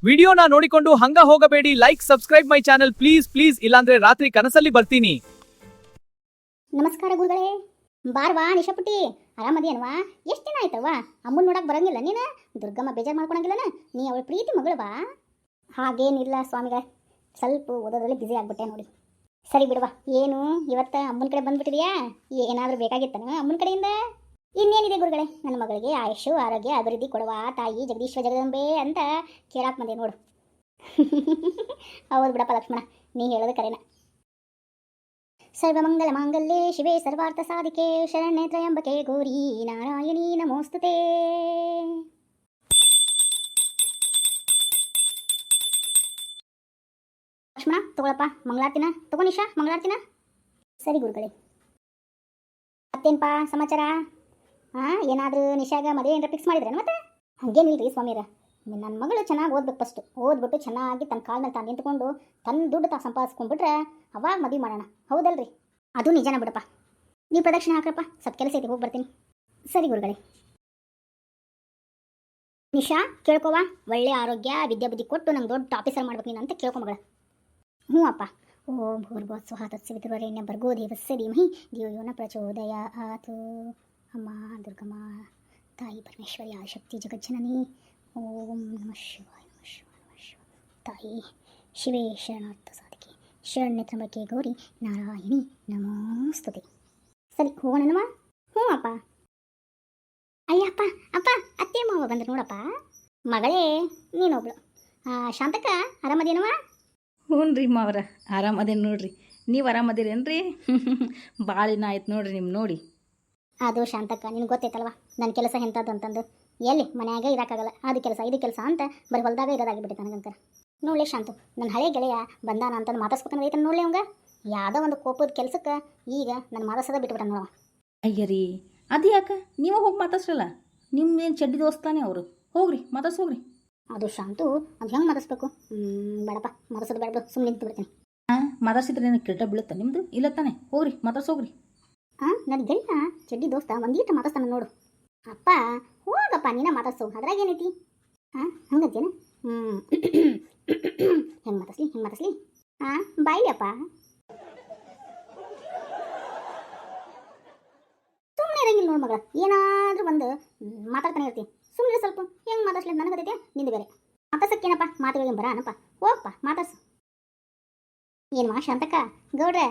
ವಿಡಿಯೋನ ನೋಡಿಕೊಂಡು ಹಂಗ ಹೋಗಬೇಡಿ. Like subscribe my channel please ಇಲ್ಲಾಂದ್ರೆ ರಾತ್ರಿ ಕನಸಲ್ಲಿ ಬರ್ತೀನಿ. ನಮಸ್ಕಾರ ಗುರುಗಳೇ. ಬಾರ್ವಾ ನಿಶಾಪುಟ್ಟಿ, ಆರಾಮದೇನವಾ? ಎಷ್ಟು ದಿನ ಆಯ್ತವ ಅಮ್ಮನ್ ನೋಡಕ್ ಬರಂಗಿಲ್ಲ ನೀನು? ದುರ್ಗಮ್ಮ ಬೇಜಾರು ಮಾಡ್ಕೊಳಂಗಿಲ್ಲನ? ನೀ ಅವಳ ಪ್ರೀತಿ ಮಗಳವಾ? ಹಾಗೇನಿಲ್ಲ ಸ್ವಾಮಿಗಳ, ಸ್ವಲ್ಪ ಓದೋದ್ರಲ್ಲಿ ಬ್ಯುಸಿ ಆಗ್ಬಿಟ್ಟೆ ನೋಡಿ. ಸರಿ ಬಿಡುವ, ಏನು ಇವತ್ತು ಅಮ್ಮನ ಕಡೆ ಬಂದ್ಬಿಟ್ಟಿದೆಯಾ? ಏನಾದರೂ ಬೇಕಾಗಿತ್ತನ ಅಮ್ಮನ ಕಡೆಯಿಂದ? ಇನ್ನೇನಿದೆ ಗುರುಗಳೇ, ನನ್ನ ಮಗಳಿಗೆ ಆಯುಷು ಆರೋಗ್ಯ ಅಭಿವೃದ್ಧಿ ಕೊಡುವ ತಾಯಿ ಜಗದೀಶ್ವರ ಜಗದಂಬೆ ಅಂತ ಕೇಳಾಕ್ ಬಂದೆ ನೋಡು. ಹೌದು ಬಿಡಪ್ಪ ಲಕ್ಷ್ಮಣ, ನೀ ಹೇಳೋದು ಕರೆನ. ಸರ್ವಮಂಗಲ ಮಾಂಗಲ್ಯೆ ಶಿವೆ ಸರ್ವಾರ್ಥ ಸಾಧಿಕೆ ಶರಣ್ಯೆ ತ್ರಯಂಬಕೆ ಗೌರಿ ನಾರಾಯಣಿ ನಮೋಸ್ತುತೆ. ಲಕ್ಷ್ಮಣ ತಗೊಳಪ್ಪ ಮಂಗಳಾರತಿನ, ತಗೋ ನಿಶಾ ಮಂಗಳಾರತಿನ. ಸರಿ ಗುರುಗಳೇ. ಮತ್ತೇನಪ್ಪ ಸಮಾಚಾರ? ಏನಾದರೂ ನಿಶಾಗ ಮದುವೆ ಏನಾರ ಫಿಕ್ಸ್ ಮಾಡಿದ್ರೇನು? ಮತ್ತೆ ಹಾಗೇನಿಲ್ರಿ ಸ್ವಾಮಿಯರ, ನನ್ನ ಮಗಳು ಚೆನ್ನಾಗಿ ಓದ್ಬೇಕು. ಫಸ್ಟು ಓದ್ಬಿಟ್ಟು ಚೆನ್ನಾಗಿ ತನ್ನ ಕಾಲ ಮೇಲೆ ತಾನು ನಿಂತ್ಕೊಂಡು ತನ್ನ ದುಡ್ಡು ಸಂಪಾದಿಸ್ಕೊಂಡ್ಬಿಟ್ರೆ ಅವಾಗ ಮದುವೆ ಮಾಡೋಣ. ಹೌದಲ್ರಿ? ಅದು ನಿಜನ ಬಿಡಪ್ಪ. ನೀವು ಪ್ರದಕ್ಷಿಣೆ ಹಾಕ್ರಪ್ಪ, ಸ್ವಲ್ಪ ಕೆಲಸ ಐತೆ, ಹೋಗಿ ಬರ್ತೀನಿ. ಸರಿ ಗುರುಗಳೇ. ನಿಶಾ ಕೇಳ್ಕೋವಾ, ಒಳ್ಳೆ ಆರೋಗ್ಯ ವಿದ್ಯಾಬುದ್ಧಿ ಕೊಟ್ಟು ನಂಗೆ ದೊಡ್ಡ ಆಫೀಸರ್ ಮಾಡ್ಬೇಕು ನೀನು ಅಂತ ಕೇಳ್ಕೊ ಮಗಳ. ಹ್ಞೂ ಅಪ್ಪ. ಓಂ ಭೂರ್ಭುವಸ್ಸುಃ ತತ್ಸವಿತುರ್ವರೆಣ್ಯಂ ಭರ್ಗೋ ದೇವಸ್ಯ ಧೀಮಹಿ ಧಿಯೋ ಯೋ ನ ಪ್ರಚೋದಯಾತ್. ಅಮ್ಮ ದುರ್ಗಮ್ಮ ತಾಯಿ ಪರಮೇಶ್ವರಿ ಆಶಕ್ತಿ ಜಗಜ್ಜನನಿ. ಓಂ ನಮಃ ಶಿವಾಯ ನಮಃ ಶಿವಾಯ ನಮಃ ಶಿವಾಯ. ತಾಯಿ ಶಿವೇ ಶರಣಾರ್ಥ ಸಾಧಿಕೆ ಶರಣ್ಯ ತ್ರ್ಯಂಬಕೆ ಗೌರಿ ನಾರಾಯಣಿ ನಮೋಸ್ತುತೆ. ಸರಿ ಹೋಗೋಣನಮ್ಮ? ಹ್ಞೂ ಅಪ್ಪ. ಅಯ್ಯಪ್ಪ ಅಪ್ಪ, ಅತ್ತೆ ಮಾವ ಬಂದ್ರು ನೋಡಪ್ಪ. ಮಗಳೇ ನೀನೊಬ್ಳು. ಶಾಂತಕ್ಕ ಆರಾಮದೇನವ? ಹ್ಞೂ ರೀ ಮಾವ್ರ, ಆರಾಮದೇನು ನೋಡ್ರಿ. ನೀವು ಆರಾಮದಿರೇನ್ರಿ? ಭಾಳ ದಿನ ಆಯ್ತು ನೋಡ್ರಿ ನಿಮ್ಮ ನೋಡಿ. ಅದು ಶಾಂತಕ್ಕ, ನಿನಗೆ ಗೊತ್ತೈತಲ್ವ ನನ್ನ ಕೆಲಸ ಎಂಥದ್ದು ಅಂತಂದು. ಎಲ್ಲಿ ಮನ್ಯಾಗ ಇರೋಕ್ಕಾಗಲ್ಲ, ಅದು ಕೆಲಸ ಇದು ಕೆಲಸ ಅಂತ ಬರೀ ಹೊಲದಾಗ ಇರೋದಾಗಿಬಿಟ್ಟೆ ನನಗಂಕರ. ನೋಡ್ಲಿ ಶಾಂತು, ನನ್ನ ಹಳೆ ಗೆಳೆಯ ಬಂದಾನ ಅಂತಂದು ಮಾತಾಡ್ಸ್ಬೇಕಂದ್ರೆ ಐತೆ ನೋಡ್ಲಿ ಅವಂಗ. ಯಾವುದೋ ಒಂದು ಕೋಪದ ಕೆಲಸಕ್ಕೆ ಈಗ ನನ್ನ ಮಾತಾಡ್ಸೋದ ಬಿಟ್ಬಿಟ್ಟ ನೋಡವ. ಅಯ್ಯ ರೀ, ಅದು ಯಾಕೆ ನೀವು ಹೋಗಿ ಮಾತಾಡ್ಸಲ್ಲ? ನಿಮ್ಮೇನು ಚಡ್ಡಿ ದೋಸ್ತಾನೆ ಅವರು. ಹೋಗ್ರಿ ಮಾತಾಡ್ಸೋಗ್ರಿ. ಅದು ಶಾಂತು, ಅದು ಹೆಂಗೆ ಮಾತಾಡ್ಸ್ಬೇಕು? ಬೇಡಪ್ಪ, ಮಾತಾಡ್ಸೋದು ಬೇಡ, ಸುಮ್ಮನೆ ನಿಂತು ಬಿಡ್ತೀನಿ. ಮಾತಾಡ್ಸಿದ್ರೆ ಏನು ಕಿರೀಟ ಬೀಳುತ್ತಾ ನಿಮ್ಮದು? ಇಲ್ಲ ತಾನೆ? ಹೋಗ್ರಿ ಮಾತಾಡ್ಸೋಗ್ರಿ. ನನ್ನ ಗೆಳೆಯ ಚಡ್ಡಿ ದೋಸ್ತ ಒಂದೀಟ ಮಾತಾಡ್ತಾನೆ ನೋಡು. ಅಪ್ಪ ಹೋಗಪ್ಪ, ನೀನ ಮಾತಾಡ್ಸು, ಅದ್ರಾಗ ಏನೈತಿ? ಹಂಗಂತೇನೆ. ಹೆಂಗೆ ಮಾತಾಡ್ಸ್ಲಿ? ಬಾಯ್ಲಿ ಅಪ್ಪ. ಸುಮ್ಮನೆ ಇರಂಗಿಲ್ಲ ನೋಡು ಮಗ, ಏನಾದರೂ ಒಂದು ಮಾತಾಡ್ತಾನೆ ಇರ್ತೀನಿ. ಸುಮ್ಮನೆ ಸ್ವಲ್ಪ ಹೆಂಗೆ ಮಾತಾಡ್ಸ್ಲಿ ನನಗೆ ಗೊತ್ತೈತೆ, ನಿಂದು ಬೇರೆ. ಮಾತಾಡ್ಸಕ್ಕೇನಪ್ಪ, ಮಾತುಗಳಿಗೆ ಬರಾನಪ್ಪ, ಹೋಗಪ್ಪ ಮಾತಾಡ್ಸು. ಏನ್ವಾ ಶಾಂತಕ್ಕ ಗೌಡ್ರೆ,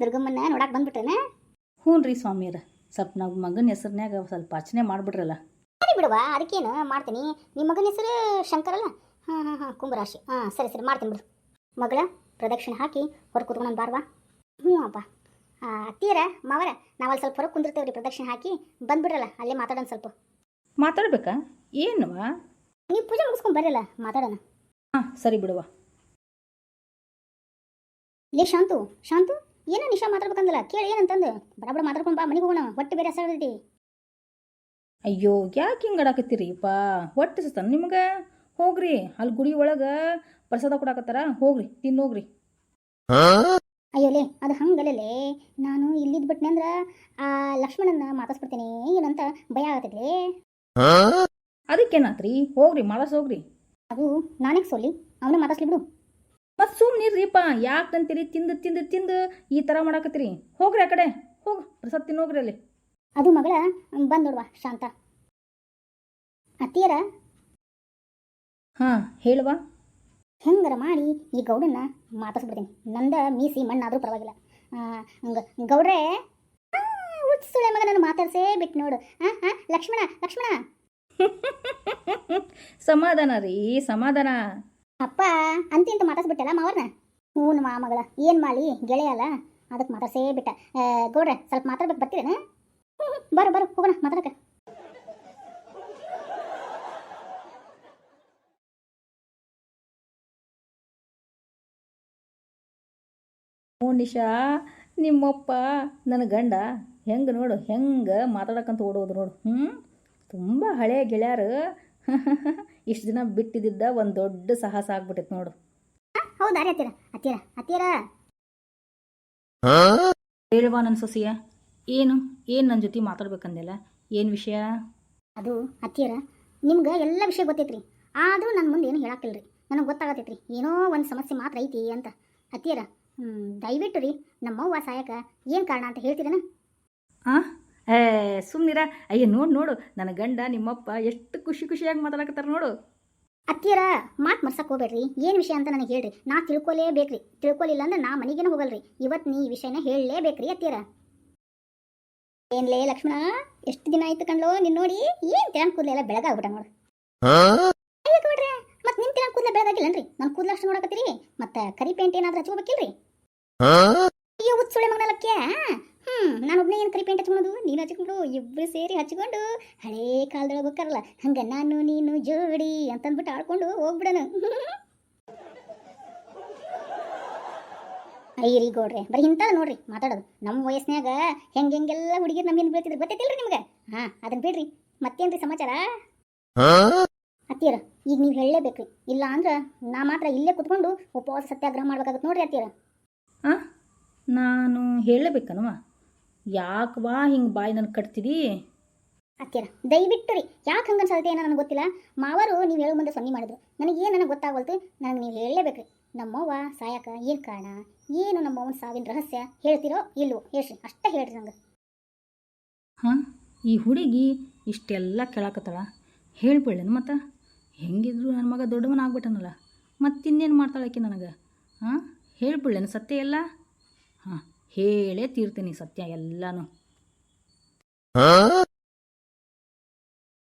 ದುರ್ಗಮ್ಮನ್ನ ನೋಡಕ್ಕೆ ಬಂದ್ಬಿಟ್ರೇನ? ಹ್ಞೂ ರೀ ಸ್ವಾಮಿಯರ, ಸ್ವಲ್ಪ ನಾವು ಮಗನ ಹೆಸರಿನಾಗ ಸ್ವಲ್ಪ ಅರ್ಚನೆ ಮಾಡಿಬಿಡ್ರಲ್ಲ. ಸರಿ ಬಿಡುವ, ಅದಕ್ಕೇನು ಮಾಡ್ತೀನಿ. ನಿಮ್ಮ ಮಗನ ಹೆಸರು ಶಂಕರ್ ಅಲ್ಲ? ಹಾಂ ಕುಂಭರಾಶಿ. ಸರಿ ಮಾಡ್ತೀನಿ ಬಿಡು. ಮಗಳ ಪ್ರದಕ್ಷಿಣೆ ಹಾಕಿ ಹೊರಗೆ ಕೂತ್ಕೊಂಡು ಬಾರ್ವಾ. ಹ್ಞೂ ಅಪ್ಪ. ಅತ್ತೀರ ಮಾವರ, ನಾವಲ್ಲಿ ಸ್ವಲ್ಪ ಹೊರಗೆ ಕುಂದಿರ್ತೇವೆ ರೀ, ಪ್ರದಕ್ಷಿಣೆ ಹಾಕಿ ಬಂದ್ಬಿಡ್ರಲ್ಲ, ಅಲ್ಲೇ ಮಾತಾಡೋಣ ಸ್ವಲ್ಪ. ಮಾತಾಡ್ಬೇಕಾ? ಏನವಾ? ನೀವು ಪೂಜೆ ಮುಗಿಸ್ಕೊಂಡು ಬರಲ್ಲ, ಮಾತಾಡೋಣ. ಸರಿ ಬಿಡುವ. ಲೇ ಶಾಂತು ಏನೋ ನಿಶಾ ಮಾತಾಡ್ಬೇಕಂದಲ್ಲ, ಕೇಳಿ ಏನಂತಂದು. ಬಡ ಮಾತಾಡ್ಕೊಂಡು ಬಾ, ಮನೆಗೆ ಹೋಗೋಣ, ಹೊಟ್ಟೆ ಬೇರೆ ಹಸಿದೈತಿ. ಅಯ್ಯೋ ಯಾಕೆ ಹಿಂಗೆ ಆಡಾಕತ್ತೀರಿಪ್ಪ? ಹೊಟ್ಟೆ ಸಿಸ್ತಾನ ನಿಮ್ಗೆ? ಹೋಗ್ರಿ, ಅಲ್ಲಿ ಗುಡಿ ಒಳಗೆ ಪ್ರಸಾದ ಕೊಡಾಕತ್ತಾರ, ಹೋಗ್ರಿ ತಿನ್ನೋಗ್ರಿ. ಅಯ್ಯೋಲೇ, ಅದು ಹಂಗಲ್ಲೇ, ನಾನು ಇಲ್ಲಿದ್ದು ಬಿಟ್ಟನೆ ಅಂದ್ರೆ ಲಕ್ಷ್ಮಣನ ಮಾತಾಡ್ಸ್ಬಿಡ್ತೀನಿ ಏನಂತ ಭಯ ಆಗತ್ತೈತಿ. ಅದಕ್ಕೇನಾತ್ರಿ? ಹೋಗ್ರಿ ಮಾತಾಡ್ಸೋಗ್ರಿ. ಅದು ನಾನೇ ಸೋಲಿ, ಅವನೇ ಮಾತಾಡ್ಸ್ಲಿ ಬಿಡು. ಮತ್ತು ಸುಮ್ಮನಿರ್ರಿಪ್ಪ, ಯಾಕಂತೀರಿ? ತಿಂದು ಈ ಥರ ಮಾಡಾಕತ್ತೀರಿ. ಹೋಗ್ರಿ ಆ ಕಡೆ, ಹೋಗಿ ಪ್ರಸಾದ ತಿನ್ನೋಗ್ರಿ ಅಲ್ಲಿ. ಅದು ಮಗಳ ಬಂದು ನೋಡುವ ಶಾಂತ. ಅತ್ತಿಯರ ಹೇಳುವ. ಹೆಂಗಾರ ಮಾಡಿ ಈ ಗೌಡನ್ನ ಮಾತಾಡ್ಸ್ಬಿಡ್ತೀನಿ. ನಂದ ಮೀಸಿ ಮಣ್ಣಾದರೂ ಪರವಾಗಿಲ್ಲ. ಗೌಡ್ರೆ, ಸುಳೆ ಮಗನನ್ನು ಮಾತಾಡ್ಸೇ ಬಿಟ್ಟು ನೋಡು. ಲಕ್ಷ್ಮಣ ಸಮಾಧಾನ ರೀ, ಸಮಾಧಾನ. ಅಪ್ಪ ಅಂತ ಮಾತಾಡ್ಸ್ಬಿಟ್ಟಲ್ಲ ಮಾವರ್ನ. ಹ್ಞೂ ಮಗಳ, ಏನು ಮಾಡಿ ಗೆಳೆಯ ಅಲ್ಲ, ಅದಕ್ಕೆ ಮಾತಾಡ್ಸೇ ಬಿಟ್ಟ. ಗೌಡ್ರೆ ಸ್ವಲ್ಪ ಮಾತಾಡ್ಬೇಕು, ಬರ್ತೀರೇನ? ಬರೋ ಹೋಗೋಣ ಮಾತಾಡಕ್ಕೆ. ಹ್ಞೂ ನಿಶಾ, ನಿಮ್ಮಪ್ಪ ನನ್ನ ಗಂಡ ಹೆಂಗೆ ನೋಡು, ಹೆಂಗೆ ಮಾತಾಡಕ್ಕಂತ ಓಡೋದು ನೋಡು. ತುಂಬ ಹಳೆಯ ಗೆಳೆಯರು. ಇಷ್ಟು ದಿನ ಬಿಟ್ಟಿದ್ದ ಒಂದು ದೊಡ್ಡ ಸಾಹಸ ಆಗ್ಬಿಟ್ಟೈತೆ ನೋಡು. ಹೌದಾ ರೀ ಅತ್ತೀರ? ಹೇಳುವ ನನ್ನ ಸೊಸೆಯ, ಏನು ನನ್ನ ಜೊತೆ ಮಾತಾಡ್ಬೇಕಂದೆಲ್ಲ, ಏನು ವಿಷಯ? ಅದು ಅತ್ತಿಯರ, ನಿಮ್ಗೆ ಎಲ್ಲ ವಿಷಯ ಗೊತ್ತೈತ್ರಿ, ಆದರೂ ನನ್ನ ಮುಂದೆ ಏನು ಹೇಳಾಕಿಲ್ರಿ. ನನಗೆ ಗೊತ್ತಾಗತೈತ್ರಿ ಏನೋ ಒಂದು ಸಮಸ್ಯೆ ಮಾತ್ರ ಐತಿ ಅಂತ. ಅತ್ತಿಯರ ದಯವಿಟ್ಟು ರೀ ನಮ್ಮವ್ವ ಸಾಯಕ ಏನು ಕಾರಣ ಅಂತ ಹೇಳ್ತೀರನ? ಹಾಂ ಏ ಸುಮ್ಮನಿರ. ಅಯ್ಯ ನೋಡು ನನ್ನ ಗಂಡ ನಿಮ್ಮಪ್ಪ ಎಷ್ಟು ಖುಷಿಯಾಗಿ ಮಾತಾಡಕತ್ತಾರ ನೋಡು. ಅತ್ತಿಯರ ಮಾತು ಮರ್ಸಕ್ಕೆ ಹೋಗ್ಬೇಡ್ರಿ. ಏನು ವಿಷಯ ಅಂತ ನನಗೆ ಹೇಳ್ರಿ, ನಾ ತಿಳ್ಕೊಲೇಬೇಕ್ರಿ. ತಿಳ್ಕೊಲಿಲ್ಲ ಅಂದ್ರೆ ನಾ ಮನೆಗೇನು ಹೋಗಲ್ರಿ. ಇವತ್ತು ನೀ ಈ ವಿಷಯನ ಹೇಳಲೇಬೇಕ್ರಿ ಅತ್ತಿಯರ. ಏನ್ಲೇ ಲಕ್ಷ್ಮಣ, ಎಷ್ಟು ದಿನ ಆಯ್ತು ಕಣ್ಲೋ ನಿನ್ನ ನೋಡಿ. ಏನು ತಿಳನ್ ಕೂದಲೆಲ್ಲ ಬೆಳಗಾಗ್ಬಿಟ್ಟ ನೋಡು. ಅಯ್ಯೋ ಕೊಡ್ರಿ, ಮತ್ತೆ ನಿಮ್ಮ ತಿಳನ್ ಕೂದಲ ಬೆಳಗಾಗಿಲ್ಲನ್ರಿ? ನನ್ನ ಕೂದಲ ಅಷ್ಟು ನೋಡಕತ್ತೀರಿ, ಮತ್ತೆ ಕರಿ ಪೇಂಟ್ ಏನಾದ್ರೂ ಹಚ್ಕೋಬೇಕಿಲ್ರಿ? ಅಯ್ಯೋ ಉತ್ಸುಳೆ ಮಗನಲ್ಲಕ್ಕೆ. ನಾನು ಒಬ್ಬನೇ ಏನು ಕರಿ ಪೇಂಟ್ ಹಚ್ಕೊಳೋದು, ನೀನು ಹಚ್ಕೊಂಡು ಇಬ್ಬರು ಸೇರಿ ಹಚ್ಕೊಂಡು ಹಳೇ ಕಾಲದೊಳಗೆ ಹೋಗ್ತಾರಲ್ಲ ಹಂಗೆ ನಾನು ನೀನು ಜೋಡಿ ಅಂತಂದ್ಬಿಟ್ಟು ಆಡ್ಕೊಂಡು ಹೋಗ್ಬಿಡನು. ಅಯ್ಯರಿ ಗೋಡ್ರೆ, ಬರೀ ಇಂಥದ್ದು ನೋಡ್ರಿ ಮಾತಾಡೋದು. ನಮ್ಮ ವಯಸ್ಸಿನಾಗ ಹೆಂಗೆಲ್ಲ ಹುಡುಗಿರು ನಮ್ಮ ಹಿಂದೆ ಬೀಳ್ತಿದ್ರು ಗೊತ್ತೈತಿಲ್ರಿ ನಿಮ್ಗೆ? ಅದನ್ನ ಬಿಡ್ರಿ. ಮತ್ತೇನ್ರಿ ಸಮಾಚಾರ? ಅತ್ತಿಯರ ಈಗ ನೀವು ಹೇಳಲೇಬೇಕ್ರಿ, ಇಲ್ಲ ಅಂದ್ರೆ ನಾ ಮಾತ್ರ ಇಲ್ಲೇ ಕುತ್ಕೊಂಡು ಉಪವಾಸ ಸತ್ಯಾಗ್ರಹ ಮಾಡ್ಬೇಕಾಗತ್ತೆ ನೋಡ್ರಿ ಅತ್ತಿಯರ. ಹಾಂ ನಾನು ಹೇಳಬೇಕನವ? ಯಾಕವಾ ಹಿಂಗೆ ಬಾಯಿ ನನಗೆ ಕಟ್ತಿದಿ? ಅತ್ತಿಯರ ದಯವಿಟ್ಟು ರೀ, ಯಾಕೆ ಹಂಗೆ ಅನ್ಸತ್ತೆ ಏನೋ ನನಗೆ ಗೊತ್ತಿಲ್ಲ. ಮಾವರು ನೀವು ಹೇಳೋ ಮುಂದೆ ಸೊನ್ನೆ ಮಾಡಿದ್ರು, ನನಗೇನು ನನಗೆ ಗೊತ್ತಾಗವಲ್ತು. ನನಗೆ ನೀವು ಹೇಳಲೇಬೇಕ್ರಿ. ನಮ್ಮವ್ವ ಸಾಯಕ ಏನು ಕಾರಣ, ಏನು ನಮ್ಮವ್ವನ ಸಾವಿನ ರಹಸ್ಯ ಹೇಳ್ತಿರೋ ಇಲ್ವೋ ಹೇಳ್ರಿ, ಅಷ್ಟೇ ಹೇಳ್ರಿ ನಂಗೆ. ಹಾಂ ಈ ಹುಡುಗಿ ಇಷ್ಟೆಲ್ಲ ಕೇಳಾಕತ್ತಾಳ, ಹೇಳ್ಬಿಡ್ಲೇನು ಮತ್ತು? ಹೆಂಗಿದ್ರು ನನ್ನ ಮಗ ದೊಡ್ಡವನ ಆಗ್ಬಿಟ್ಟನಲ್ಲ, ಮತ್ತಿನ್ನೇನು ಮಾಡ್ತಾಳಕ್ಕೆ ನನಗೆ? ಹಾಂ ಹೇಳ್ಬಿಡ್ಲೇನು ಸತ್ಯ ಎಲ್ಲ? ಹಾಂ ಹೇಳೇ ತೀರ್ತೀನಿ ಸತ್ಯ ಎಲ್ಲನೂ.